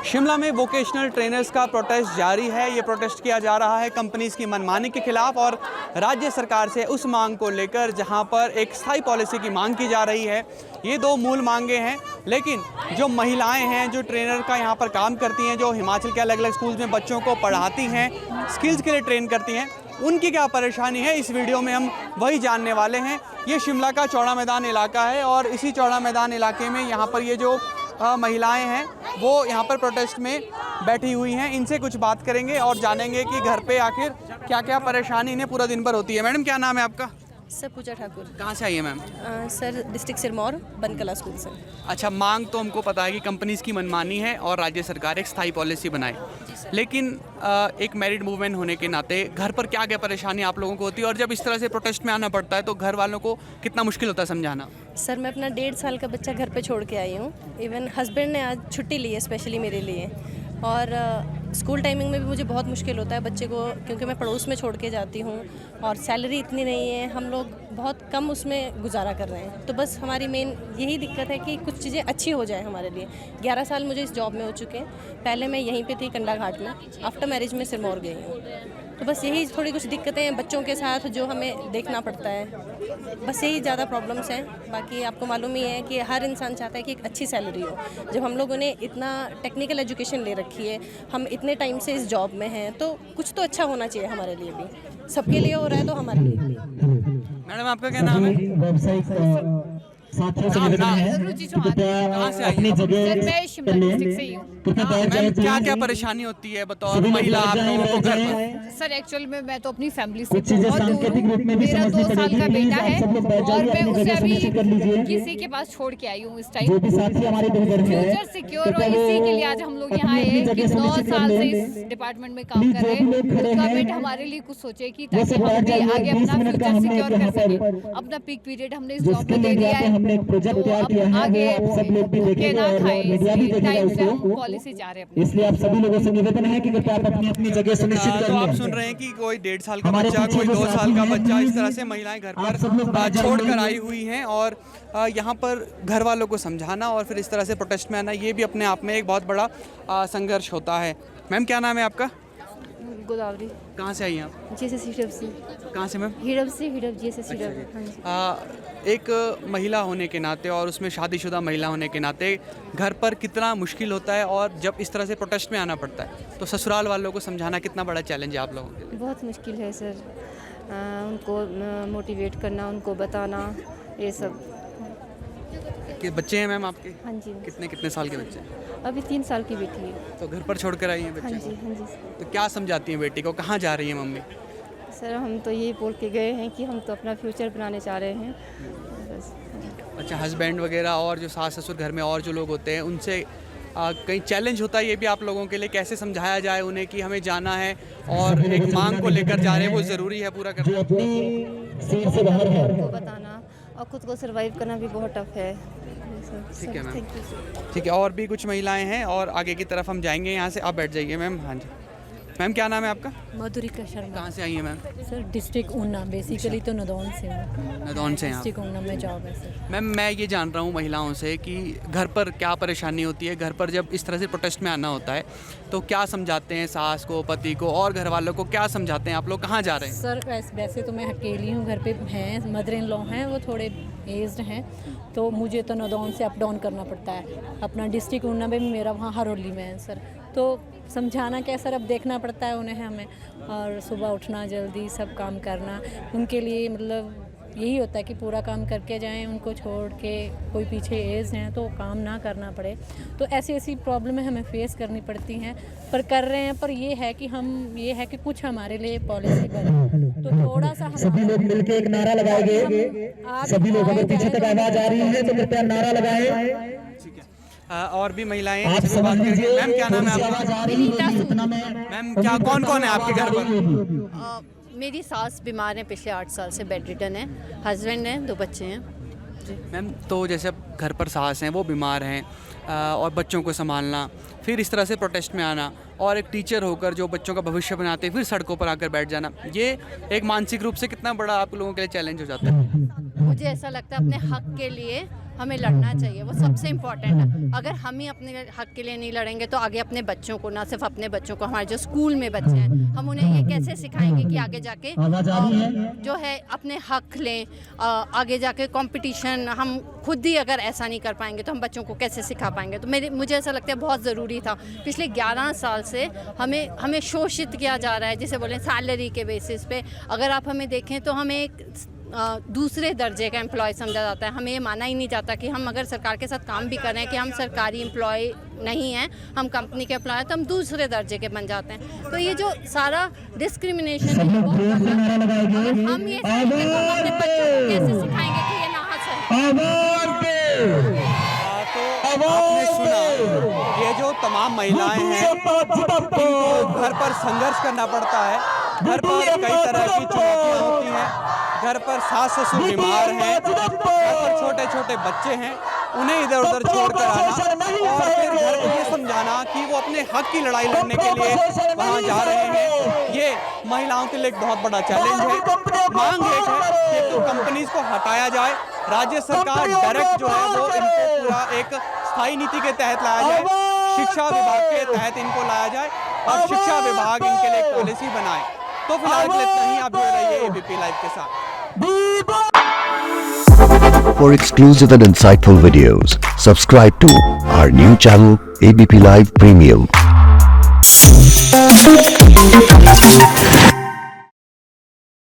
शिमला में vocational trainers का protest जारी है। ये प्रोटेस्ट किया जा रहा है कंपनीज़ की मनमानी के खिलाफ और राज्य सरकार से उस मांग को लेकर जहां पर एक स्थायी पॉलिसी की मांग की जा रही है। ये दो मूल मांगे हैं, लेकिन जो महिलाएं हैं जो ट्रेनर का यहां पर काम करती हैं, जो हिमाचल के अलग अलग स्कूल्स में बच्चों को पढ़ाती हैं, स्किल्स के लिए ट्रेन करती हैं, उनकी क्या परेशानी है, इस वीडियो में हम वही जानने वाले हैं। ये शिमला का चौड़ा मैदान इलाका है और इसी चौड़ा मैदान इलाके में यहाँ पर ये जो महिलाएं हैं वो यहाँ पर प्रोटेस्ट में बैठी हुई हैं। इनसे कुछ बात करेंगे और जानेंगे कि घर पे आखिर क्या क्या परेशानी इन्हें पूरा दिन भर होती है। मैडम, क्या नाम है आपका? सर पूजा ठाकुर। कहाँ से आई है ma'am? Sir district Sirmaur Bankala school से। अच्छा, मांग तो हमको पता है कि कंपनीज़ की मनमानी है और राज्य सरकार एक स्थायी पॉलिसी बनाए, लेकिन एक मैरिड मूवमेंट होने के नाते घर पर क्या क्या परेशानी आप लोगों को होती है और जब इस तरह से प्रोटेस्ट में आना पड़ता है तो घर वालों को कितना मुश्किल होता है समझाना? सर मैं अपना 1.5 साल का बच्चा घर पे छोड़ के आई हूँ। इवन हस्बैंड ने आज छुट्टी ली है स्पेशली मेरे लिए, और स्कूल टाइमिंग में भी मुझे बहुत मुश्किल होता है बच्चे को, क्योंकि मैं पड़ोस में छोड़ के जाती हूँ और सैलरी इतनी नहीं है, हम लोग बहुत कम उसमें गुजारा कर रहे हैं। तो बस हमारी मेन यही दिक्कत है कि कुछ चीज़ें अच्छी हो जाए हमारे लिए। 11 साल मुझे इस जॉब में हो चुके हैं। पहले मैं यहीं पे थी कंडा घाट में, आफ्टर मैरिज में सिरमौर गई हूँ। तो बस यही थोड़ी कुछ दिक्कतें हैं बच्चों के साथ जो हमें देखना पड़ता है, बस यही ज़्यादा प्रॉब्लम्स हैं। बाकी आपको मालूम ही है कि हर इंसान चाहता है कि एक अच्छी सैलरी हो। जब हम लोगों ने इतना टेक्निकल एजुकेशन ले रखी है, हम इतने टाइम से इस जॉब में हैं, तो कुछ तो अच्छा होना चाहिए हमारे लिए भी। सबके लिए हो रहा है तो हमारे लिए। मैडम, आपका क्या नाम है? साथियों से निवेदन है रुचि चौहान। कहाँ से आई अपनी हैं? जगह मैं शिमला डिस्ट्रिक्ट से ही हूँ। मैम, क्या क्या परेशानी होती है बतौर महिला आप लोगों को घर पर? सर एक्चुअल में मैं तो अपनी फैमिली से बहुत दूर हूँ। मेरा 2 साल का बेटा है और मैं उसे अभी किसी के पास छोड़ के आई हूँ इस टाइम। फ्यूचर सिक्योर हो, इसी के लिए आज हम लोग यहाँ आए कि 9 साल से इस डिपार्टमेंट में काम कर रहे हैं। तो गवर्नमेंट हमारे लिए कुछ सोचे कि ताकि हम भी आगे अपना फ्यूचर सिक्योर कर सकें। अपना पीक पीरियड हमने इस जॉब में दे दिया है, एक प्रोजेक्ट तैयार किया है, आगे सब लोग भी देखें और मीडिया भी देखेगा उसको। पॉलिसी जा रहे हैं। इसलिए आप सभी लोगों से निवेदन है कि कृपया आप अपनी अपनी जगह सुनिश्चित कर तो लें। आप सुन रहे हैं कि कोई 1.5 साल का बच्चा, कोई 2 साल का बच्चा, इस तरह से महिलाएं घर पर छोड़ कर आई हुई हैं और यहाँ पर घर वालों को समझाना और फिर इस तरह से प्रोटेस्ट में आना, ये भी अपने आप में एक बहुत बड़ा संघर्ष होता है। मैम, क्या नाम है आपका? गोदावरी। कहाँ से आई हैं आप? जैसे सीडब से। कहाँ से मैम? हिडब से, हिडब जैसे सीडब। हाँ जी। एक महिला होने के नाते और उसमें शादीशुदा महिला होने के नाते घर पर कितना मुश्किल होता है और जब इस तरह से प्रोटेस्ट में आना पड़ता है तो ससुराल वालों को समझाना कितना बड़ा चैलेंज है आप लोगों के लिए? बहुत मुश्किल है सर, उनको मोटिवेट करना, उनको बताना, ये सब। कि बच्चे हैं मैम आपके? हाँ जी। कितने कितने साल के बच्चे हैं? अभी 3 साल की बेटी है। तो घर पर छोड़कर आई हैं हाँ बच्चे? जी, हाँ जी। तो क्या समझाती हैं बेटी को, कहाँ जा रही है मम्मी? सर हम तो यही बोल के गए हैं कि हम तो अपना फ्यूचर बनाने चाह रहे हैं बस। अच्छा, हस्बैंड वगैरह और जो सास ससुर घर में और जो लोग होते हैं उनसे कहीं चैलेंज होता है ये भी आप लोगों के लिए, कैसे समझाया जाए उन्हें कि हमें जाना है और एक मांग को लेकर जा रहे हैं, वो ज़रूरी है पूरा करना? उनको बताना और खुद को सर्वाइव करना भी बहुत टफ है। ठीक है मैम, थैंक यू सर। ठीक है। और भी कुछ महिलाएं हैं और आगे की तरफ हम जाएंगे, यहाँ से आप बैठ जाइए मैम। हाँ जी मैम, क्या नाम है आपका? मधुरिका शर्मा। कहाँ से आई हैं ma'am? Sir district Una, basically तो नदौन से हूँ। नदौन से हैं आप? डिस्ट्रिक्ट ऊना में जॉब है सर। मैम, मैं ये जान रहा हूँ महिलाओं से कि घर पर क्या परेशानी होती है, घर पर जब इस तरह से प्रोटेस्ट में आना होता है तो क्या समझाते हैं सास को, पति को और घर वालों को, क्या समझाते हैं? आप लोग कहाँ जा रहे हैं? सर वैसे तो मैं अकेली हूँ, घर पे हैं मदर इन लॉ हैं, वो थोड़े एज्ड हैं, तो मुझे तो नदौन से अप डाउन करना पड़ता है। अपना डिस्ट्रिक्ट ऊना में भी मेरा वहाँ हरोली में है सर, तो समझाना क्या सर, अब देखना पड़ता है उन्हें हमें, और सुबह उठना जल्दी, सब काम करना उनके लिए, मतलब यही होता है कि पूरा काम करके जाएं, उनको छोड़ के कोई पीछे एज हैं तो काम ना करना पड़े। तो ऐसी ऐसी प्रॉब्लमें हमें फेस करनी पड़ती हैं, पर कर रहे हैं। पर ये है कि कुछ हमारे लिए पॉलिसी बने तो थोड़ा सा सभी लोग मिलकर एक नारा लगाएंगे। सभी लोग, अगर पीछे तक आवाज आ रही है तो कृपया नारा लगाएं। ठीक है। और भी महिलाएं आप से बात करेंगे। मैम, क्या नाम है आवाज आपका? आ रही है? मैम, क्या कौन कौन है आपके घर पर? मेरी सास बीमार है, पिछले 8 साल से बेड रिटन है, हस्बैंड हैं, 2 बच्चे हैं जी। मैम, तो जैसे घर पर सास हैं, वो बीमार हैं और बच्चों को संभालना, फिर इस तरह से प्रोटेस्ट में आना और एक टीचर होकर जो बच्चों का भविष्य बनाते हैं फिर सड़कों पर आकर बैठ जाना, ये एक मानसिक रूप से कितना बड़ा आप लोगों के लिए चैलेंज हो जाता है? मुझे ऐसा लगता है अपने हक के लिए हमें लड़ना चाहिए, वो सबसे इम्पॉर्टेंट है। अगर हम ही अपने हक के लिए नहीं लड़ेंगे तो आगे अपने बच्चों को, ना सिर्फ अपने बच्चों को, हमारे जो स्कूल में बच्चे हैं, हम उन्हें ये कैसे सिखाएंगे कि आगे जाके जो है अपने हक लें, आगे जाके कंपटीशन, हम खुद ही अगर ऐसा नहीं कर पाएंगे तो हम बच्चों को कैसे सिखा पाएंगे। तो मुझे ऐसा लगता है बहुत ज़रूरी था। पिछले 11 साल से हमें शोषित किया जा रहा है, जिसे बोलें सैलरी के बेसिस पे। अगर आप हमें देखें तो हमें एक दूसरे दर्जे का एम्प्लॉय समझा जाता है। हमें ये माना ही नहीं जाता कि हम अगर सरकार के साथ काम भी कर रहे हैं कि हम सरकारी एम्प्लॉय नहीं हैं, हम कंपनी के एम्प्लॉय हैं, तो हम दूसरे दर्जे के बन जाते हैं। तो ये जो सारा डिस्क्रिमिनेशन है, हम ये अपने बच्चों को कैसे सिखाएंगे कि ये नाहक है। तो आपने सुना, ये जो तमाम महिलाएं हैं इनको घर पर संघर्ष करना पड़ता है। घर पर कई तरह की चुनौतियां होती हैं। घर पर सास ससुर बीमार हैं, घर पर छोटे छोटे बच्चे हैं, उन्हें इधर उधर छोड़ कर आना और फिर घर को ये समझाना कि वो अपने हक की लड़ाई लड़ने के लिए वहाँ जा रहे हैं, ये महिलाओं के लिए एक बहुत बड़ा चैलेंज है। मांग एक है कि तो कंपनीज को हटाया जाए, राज्य सरकार डायरेक्ट जो है वो इनको पूरा एक स्थायी नीति के तहत लाया जाए, शिक्षा विभाग के तहत इनको लाया जाए और शिक्षा विभाग इनके लिए एक पॉलिसी बनाए। तो फिलहाल के लिए इतना ही। आप जुड़े रहिए एबीपी लाइव के साथ। For exclusive and insightful videos, subscribe to our new channel ABP Live Premium.